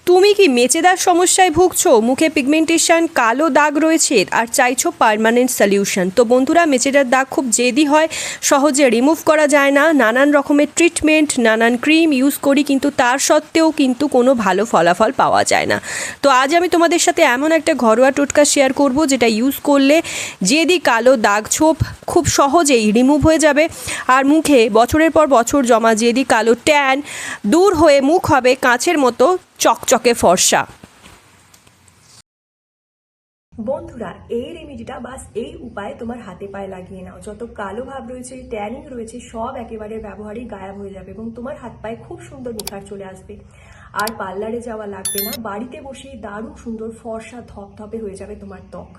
তুমি কি মেচেদার সমস্যায় ভুগছো, মুখে পিগমেন্টেশন, কালো দাগ রয়েছে আর চাইছো পার্মানেন্ট সলিউশন? তো বন্ধুরা, মেচেদার দাগ খুব জেদি হয়, সহজে রিমুভ করা যায় না। নানান রকমের ট্রিটমেন্ট, নানান ক্রিম ইউজ করি, কিন্তু তার সত্ত্বেও কিন্তু কোনো ভালো ফলাফল পাওয়া যায় না। তো আজ আমি তোমাদের সাথে এমন একটা ঘরোয়া টোটকা শেয়ার করব, যেটা ইউজ করলে জেদি কালো দাগ ছোপ খুব সহজেই রিমুভ হয়ে যাবে, আর মুখে বছরের পর বছর জমা জেদি কালো ট্যান দূর হয়ে মুখ হবে কাঁচের মতো চকচকে ফর্সা। বন্ধুরা, এই রেমেডিটা বাস এই উপায়ে তোমার হাতে পায়ে লাগিয়ে নাও। যত কালো ভাব রয়েছে, ট্যানিং রয়েছে, সব একেবারে ব্যবহারই গায়েব হয়ে যাবে এবং তোমার হাত পায়ে খুব সুন্দর নিখার চলে আসবে। আর পার্লারে যাওয়া লাগবে না, বাড়িতে বসেই দারুণ সুন্দর ফর্সা ধপধপে হয়ে যাবে তোমার ত্বক।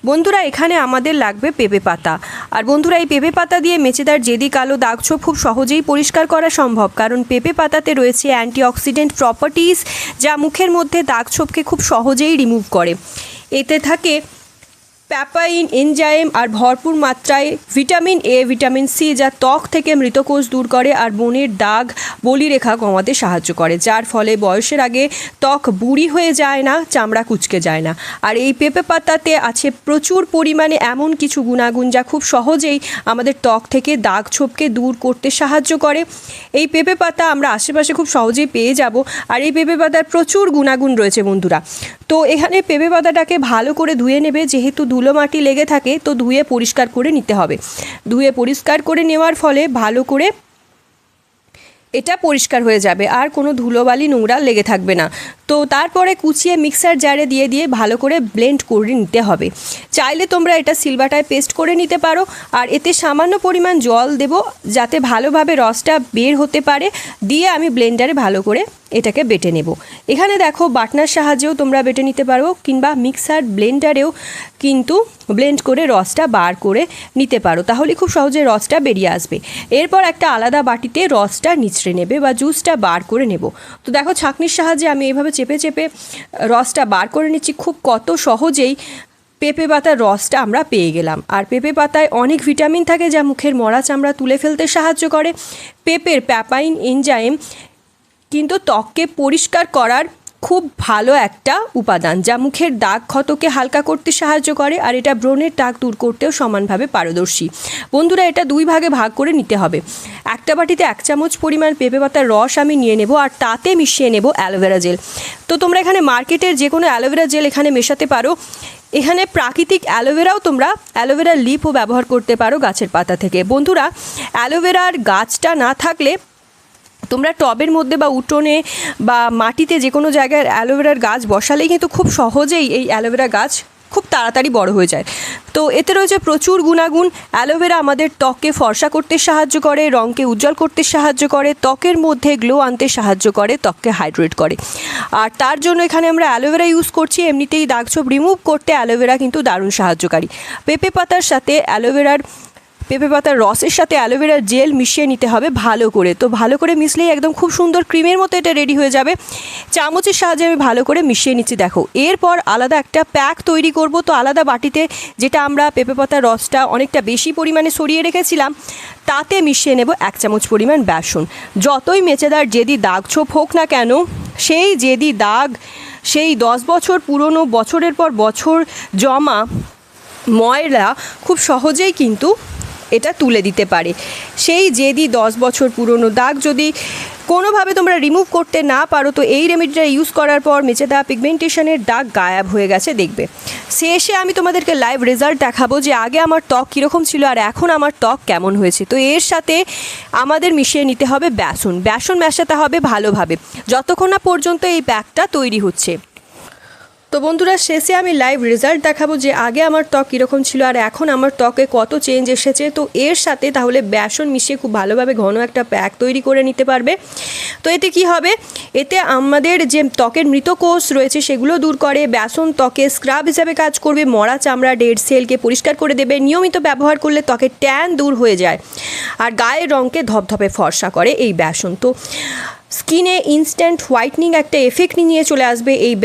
বন্ধুরা, এখানে আমাদের লাগবে পেঁপে পাতা। আর বন্ধুরা, এই পেঁপে পাতা দিয়ে মেচেদার জেদি কালো দাগ ছোপ খুব সহজেই পরিষ্কার করা সম্ভব, কারণ পেঁপে পাতাতে রয়েছে অ্যান্টিঅক্সিডেন্ট প্রপার্টিজ, যা মুখের মধ্যে দাগ ছোপকে খুব সহজেই রিমুভ করে। এতে থাকে প্যাপাইন এনজাইম আর ভরপুর মাত্রায় ভিটামিন এ, ভিটামিন সি, যা ত্বক থেকে মৃতকোষ দূর করে আর ব্রণের দাগ, বলিরেখা কমাতে সাহায্য করে, যার ফলে বয়সের আগে ত্বক বুড়ি হয়ে যায় না, চামড়া কুঁচকে যায় না। আর এই পেঁপে পাতাতে আছে প্রচুর পরিমাণে এমন কিছু গুণাগুণ যা খুব সহজেই আমাদের ত্বক থেকে দাগ ছোপকে দূর করতে সাহায্য করে। এই পেঁপে পাতা আমরা আশেপাশে খুব সহজেই পেয়ে যাব, আর এই পেঁপে পাতার প্রচুর গুণাগুণ রয়েছে বন্ধুরা। তো এখানে পেঁপে পাতাটাকে ভালো করে ধুয়ে নেবে, যেহেতু ধুলো মাটি লেগে থাকে তো ধুয়ে পরিষ্কার করে নিতে হবে। ধুয়ে পরিষ্কার করে নেওয়ার ফলে ভালো করে এটা পরিষ্কার হয়ে যাবে, আর কোনো ধুলোবালি নোংরা লেগে থাকবে না। তো তারপরে কুচিয়ে মিক্সার জারে দিয়ে ভালো করে ব্লেন্ড করে নিতে হবে। চাইলে তোমরা এটা সিলবাটায় পেস্ট করে নিতে পারো, আর এতে সামান্য পরিমাণ জল দেব, যাতে ভালোভাবে রসটা বের হতে পারে। দিয়ে আমি ব্লেন্ডারে ভালো করে এটাকে বেটে নেব। এখানে দেখো, বাটনার সাহায্যেও তোমরা বেটে নিতে পারো, কিংবা মিক্সার ব্লেন্ডারেও কিন্তু ব্লেন্ড করে রসটা বার করে নিতে পারো, তাহলে খুব সহজে রসটা বেরিয়ে আসবে। এরপর একটা আলাদা বাটিতে রসটা নিচড়ে নেবে বা জুসটা বার করে নেব। তো দেখো, ছাঁকনির সাহায্যে আমি এইভাবে চেপে চেপে রসটা বার করে নিচ্ছি। খুব কত সহজেই পেঁপে পাতার রসটা আমরা পেয়ে গেলাম। আর পেঁপে পাতায় অনেক ভিটামিন থাকে, যা মুখের মরা চামড়া তুলে ফেলতে সাহায্য করে। পেঁপের প্যাপাইন এনজাইম কিন্তু ত্বককে পরিষ্কার করার খুব ভালো একটা উপাদান, যা মুখের দাগ ক্ষতকে হালকা করতে সাহায্য করে, আর এটা ব্রণের দাগ দূর করতেও সমানভাবে পারদর্শী। বন্ধুরা, এটা দুই ভাগে ভাগ করে নিতে হবে। একটা বাটিতে 1 চামচ পরিমাণ পেঁপে পাতার রস আমি নিয়ে নেব, আর তাতে মিশিয়ে নেব অ্যালোভেরা জেল। তো তোমরা এখানে মার্কেটের যে কোনো অ্যালোভেরা জেল এখানে মেশাতে পারো। এখানে প্রাকৃতিক অ্যালোভেরাও তোমরা অ্যালোভেরার লিপও ব্যবহার করতে পারো গাছের পাতা থেকে। বন্ধুরা, অ্যালোভেরার গাছটা না থাকলে তোমরা টবের মধ্যে বা উঠোনে বা মাটিতে যে কোনো জায়গায় অ্যালোভেরার গাছ বসালেই কিন্তু খুব সহজেই এই অ্যালোভেরা গাছ খুব তাড়াতাড়ি বড় হয়ে যায়। তো এতে রয়েছে প্রচুর গুণাগুণ। অ্যালোভেরা আমাদের ত্বককে ফর্সা করতে সাহায্য করে, রঙকে উজ্জ্বল করতে সাহায্য করে, ত্বকের মধ্যে গ্লো আনতে সাহায্য করে, ত্বককে হাইড্রেট করে। আর তার জন্য এখানে আমরা অ্যালোভেরা ইউজ করছি। এমনিতেই দাগ ছোপ রিমুভ করতে অ্যালোভেরা কিন্তু দারুণ সাহায্যকারী। পেঁপে পাতার সাথে পেঁপে পাতার রসের সাথে অ্যালোভেরার জেল মিশিয়ে নিতে হবে ভালো করে। তো ভালো করে মিশলেই একদম খুব সুন্দর ক্রিমের মতো এটা রেডি হয়ে যাবে। চামচের সাহায্যে আমি ভালো করে মিশিয়ে নিচ্ছি। দেখো, এরপর আলাদা একটা প্যাক তৈরি করব। তো আলাদা বাটিতে যেটা আমরা পেঁপে পাতার রসটা অনেকটা বেশি পরিমাণে সরিয়ে রেখেছিলাম, তাতে মিশিয়ে নেব 1 চামচ পরিমাণ বেসন। যতই মেচেদার জেদি দাগ ছোপ হোক না কেন, সেই জেদি দাগ, সেই 10 বছর পুরনো, বছরের পর বছর জমা ময়লা খুব সহজেই কিন্তু এটা তুলে দিতে পারে। সেই জেদি 10 বছর পুরনো দাগ যদি কোনোভাবে তোমরা রিমুভ করতে না পারো, তো এই রেমেডিটা ইউজ করার পর মেচেদা পিগমেন্টেশনের দাগ গায়েব হয়ে গেছে দেখবে। শেষে আমি তোমাদেরকে লাইভ রেজাল্ট দেখাবো যে আগে আমার ত্বক কীরকম ছিল আর এখন আমার ত্বক কেমন হয়েছে। তো এর সাথে আমাদের মিশিয়ে নিতে হবে বেসন মেশাতে হবে ভালোভাবে, যতক্ষণ না পর্যন্ত এই প্যাকটা তৈরি হচ্ছে। তো বন্ধুরা, শেষে আমি লাইভ রেজাল্ট দেখাবো যে আগে আমার ত্বক কীরকম ছিল আর এখন আমার ত্বকে কত চেঞ্জ এসেছে। তো এর সাথে তাহলে বেসন মিশিয়ে খুব ভালোভাবে ঘন একটা প্যাক তৈরি করে নিতে পারবে। তো এতে কি হবে, এতে আমাদের যে ত্বকের মৃত কোষ রয়েছে সেগুলো দূর করে। বেসন ত্বকে স্ক্রাব হিসাবে কাজ করবে, মরা চামড়া, ডেড সেলকে পরিষ্কার করে দেবে। নিয়মিত ব্যবহার করলে ত্বকের ট্যান দূর হয়ে যায়, আর গায়ের রঙকে ধপধপে ফর্সা করে এই বেসন। তো স্কিনে ইনস্ট্যান্ট হোয়াইটনিং একটা এফেক্ট নিয়ে চলে আসবে এই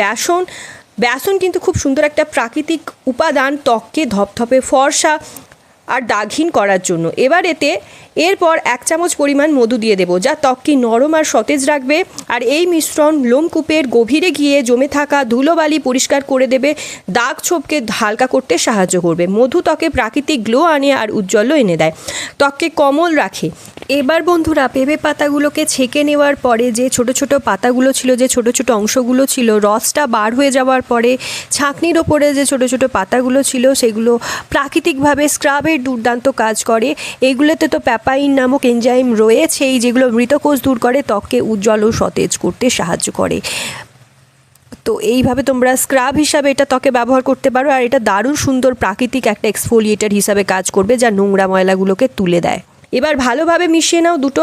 বেসন কিন্তু খুব সুন্দর একটা প্রাকৃতিক উপাদান ত্বককে ধপধপে ফর্সা আর দাগহীন করার জন্য। এবার এতে এরপর 1 চামচ পরিমাণ মধু দিয়ে দেবো, যা ত্বককে নরম আর সতেজ রাখবে। আর এই মিশ্রণ লোমকূপের গভীরে গিয়ে জমে থাকা ধুলোবালি পরিষ্কার করে দেবে, দাগ ছোপকে হালকা করতে সাহায্য করবে। মধু ত্বকে প্রাকৃতিক গ্লো আনে আর উজ্জ্বল্য এনে দেয়, ত্বককে কোমল রাখে। এবার বন্ধুরা পেঁপে পাতাগুলোকে ছেঁকে নেওয়ার পরে যে ছোট ছোট পাতাগুলো ছিল, যে ছোট ছোট অংশগুলো ছিল, রসটা বার হয়ে যাওয়ার পরে ছাঁকনির ওপরে যে ছোট ছোট পাতাগুলো ছিল সেগুলো প্রাকৃতিকভাবে স্ক্রাবের দুর্দান্ত কাজ করে। এইগুলোতে তো প্যাপাইন নামক এনজাইম রয়েছেই, যেগুলো মৃতকোষ দূর করে, ত্বককে উজ্জ্বল ও সতেজ করতে সাহায্য করে। তো এইভাবে তোমরা স্ক্রাব হিসাবে এটা ত্বকে ব্যবহার করতে পারো। আর এটা দারুণ সুন্দর প্রাকৃতিক একটা এক্সফোলিয়েটার হিসাবে কাজ করবে, যা নোংরা ময়লাগুলোকে তুলে দেয়। এবার ভালোভাবে মিশিয়ে নাও। দুটো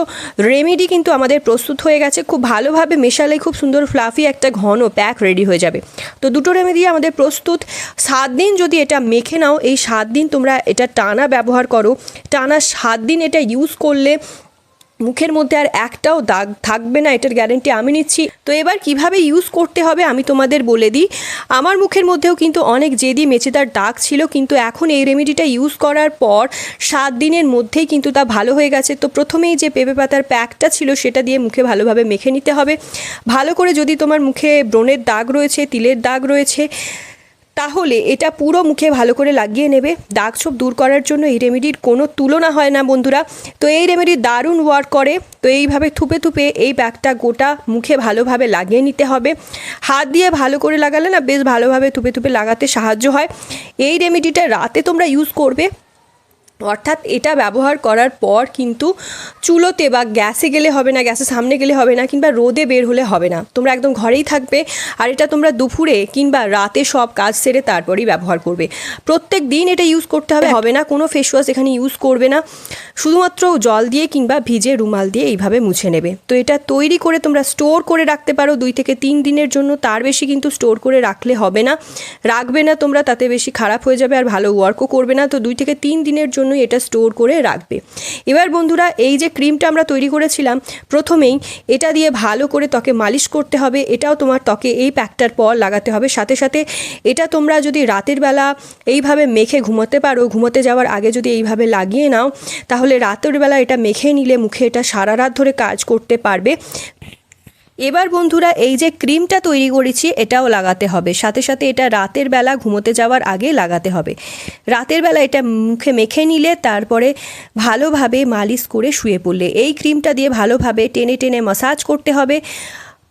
রেমেডি কিন্তু আমাদের প্রস্তুত হয়ে গেছে। খুব ভালোভাবে মেশালে খুব সুন্দর ফ্লাফি একটা ঘন প্যাক রেডি হয়ে যাবে। তো দুটো রেমেডি আমাদের প্রস্তুত। 7 দিন যদি এটা মেখে নাও, এই 7 দিন তোমরা এটা টানা ব্যবহার করো, টানা 7 দিন এটা ইউজ করলে মুখের মধ্যে আর একটাও দাগ থাকবে না, এটার গ্যারেন্টি আমি নিচ্ছি। তো এবার কিভাবে ইউজ করতে হবে আমি তোমাদের বলে দিই। আমার মুখের মধ্যেও কিন্তু অনেক জেদি মেচেদার দাগ ছিল, কিন্তু এখন এই রেমেডিটা ইউজ করার পর 7 দিনের মধ্যেই কিন্তু তা ভালো হয়ে গেছে। তো প্রথমেই যে পেঁপে পাতার প্যাকটা ছিল সেটা দিয়ে মুখে ভালোভাবে মেখে নিতে হবে। ভালো করে যদি তোমার মুখে ব্রণের দাগ রয়েছে, তিলের দাগ রয়েছে, তাহলে এটা পুরো মুখে ভালো করে লাগিয়ে নেবে। দাগ ছোপ দূর করার জন্য এই রেমেডির কোনো তুলনা হয় না বন্ধুরা। তো এই রেমেডি দারুণ ওয়ার্ক করে। তো এইভাবে থুপে থুপে এই প্যাকটা গোটা মুখে ভালোভাবে লাগিয়ে নিতে হবে। হাত দিয়ে ভালো করে লাগালে না বেশ ভালোভাবে থুপে থুপে লাগাতে সাহায্য হয়। এই রেমেডিটা রাতে তোমরা ইউজ করবে, অর্থাৎ এটা ব্যবহার করার পর কিন্তু চুলোতে বা গ্যাসে গেলে হবে না, গ্যাসের সামনে গেলে হবে না, কিংবা রোদে বের হলে হবে না। তোমরা একদম ঘরেই থাকবে আর এটা তোমরা দুপুরে কিংবা রাতে সব কাজ সেরে তারপরেই ব্যবহার করবে। প্রত্যেক দিন এটা ইউজ করতে হবে না, কোনো ফেস ওয়াশ এখানে ইউজ করবে না, শুধুমাত্র জল দিয়ে কিংবা ভিজে রুমাল দিয়ে এইভাবে মুছে নেবে। তো এটা তৈরি করে তোমরা স্টোর করে রাখতে পারো 2 থেকে 3 দিনের জন্য। তার বেশি কিন্তু স্টোর করে রাখলে হবে না, রাখবে না তোমরা, তাতে বেশি খারাপ হয়ে যাবে আর ভালো ওয়ার্কও করবে না। তো 2 থেকে 3 দিনের জন্য এটা স্টোর করে রাখবে। এবার বন্ধুরা এই যে ক্রিমটা আমরা তৈরি করেছিলাম, প্রথমেই এটা দিয়ে ভালো করে ত্বকে মালিশ করতে হবে। এটাও তোমার ত্বকে এই প্যাকটার পর লাগাতে হবে। সাথে সাথে এটা তোমরা যদি রাতের বেলা এইভাবে মেখে ঘুমোতে পারো, ঘুমোতে যাওয়ার আগে যদি এইভাবে লাগিয়ে নাও, তাহলে রাতের বেলা এটা মেখে নিলে মুখে এটা সারা রাত ধরে কাজ করতে পারবে। এবার বন্ধুরা এই যে ক্রিমটা তৈরি করেছি এটাও লাগাতে হবে। সাথে সাথে এটা রাতের বেলা ঘুমোতে যাওয়ার আগে লাগাতে হবে। রাতের বেলা এটা মুখে মেখে নিলে তারপরে ভালোভাবে মালিশ করে শুয়ে পড়লে এই ক্রিমটা দিয়ে ভালোভাবে টেনে টেনে ম্যাসাজ করতে হবে।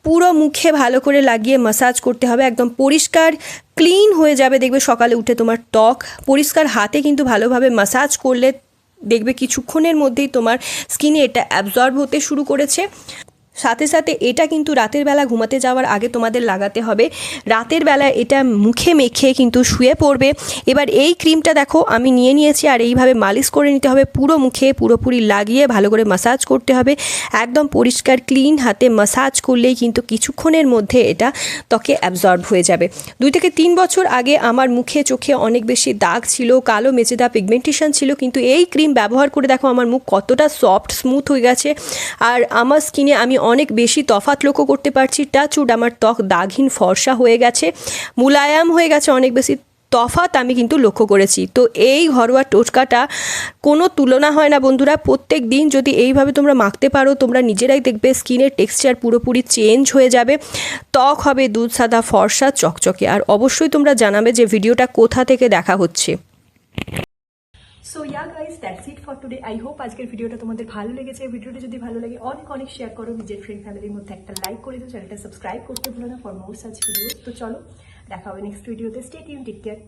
পুরো মুখে ভালো করে লাগিয়ে ম্যাসাজ করতে হবে, একদম পরিষ্কার ক্লিন হয়ে যাবে। দেখবে সকালে উঠে তোমার ত্বক পরিষ্কার। হাতে কিন্তু ভালোভাবে ম্যাসাজ করলে দেখবে কিছুক্ষণের মধ্যেই তোমার স্কিনে এটা অ্যাবজর্ব হতে শুরু করেছে। সাথে সাথে এটা কিন্তু রাতের বেলা ঘুমাতে যাওয়ার আগে তোমাদের লাগাতে হবে। রাতের বেলা এটা মুখে মেখে কিন্তু শুয়ে পড়বে। এবার এই ক্রিমটা দেখো আমি নিয়ে নিয়েছি আর এইভাবে মালিশ করে নিতে হবে পুরো মুখে, পুরোপুরি লাগিয়ে ভালো করে ম্যাসাজ করতে হবে। একদম পরিষ্কার ক্লিন হাতে ম্যাসাজ করলেই কিন্তু কিছুক্ষণের মধ্যে এটা ত্বকে অ্যাবজর্ব হয়ে যাবে। 2 থেকে 3 বছর আগে আমার মুখে চোখে অনেক বেশি দাগ ছিল, কালো মেচেদা পিগমেন্টেশন ছিল, কিন্তু এই ক্রিম ব্যবহার করে দেখো আমার মুখ কতটা সফট স্মুথ হয়ে গেছে। আর আমার স্কিনে আমি অনেক বেশি তফাৎ লক্ষ্য করতে পারছি। টাচউড আমার ত্বক দাগহীন ফর্সা হয়ে গেছে, মুলায়াম হয়ে গেছে, অনেক বেশি তফাৎ আমি কিন্তু লক্ষ্য করেছি। তো এই ঘরোয়া টোটকাটা কোনো তুলনা হয় না বন্ধুরা। প্রত্যেক দিন যদি এইভাবে তোমরা মাখতে পারো, তোমরা নিজেরাই দেখবে স্কিনের টেক্সচার পুরোপুরি চেঞ্জ হয়ে যাবে, ত্বক হবে দুধ সাদা ফর্সা চকচকে। আর অবশ্যই তোমরা জানাবে যে ভিডিওটা কোথা থেকে দেখা হচ্ছে। So yeah guys, that's it for today. I hope আজকের ভিডিওটা তোমাদের ভালো লেগেছে। ভিডিওটা যদি ভালো লাগে অনেক অনেক শেয়ার করো, নিজের ফ্রেন্ড ফ্যামিলির মধ্যে একটা লাইক করে দিও, চ্যানেলটা সাবস্ক্রাইব করতে ভুলো না ফর মোর সাচ ভিডিওস। তো চলো দেখা হবে নেক্সট ভিডিওতে। Stay tune, take care.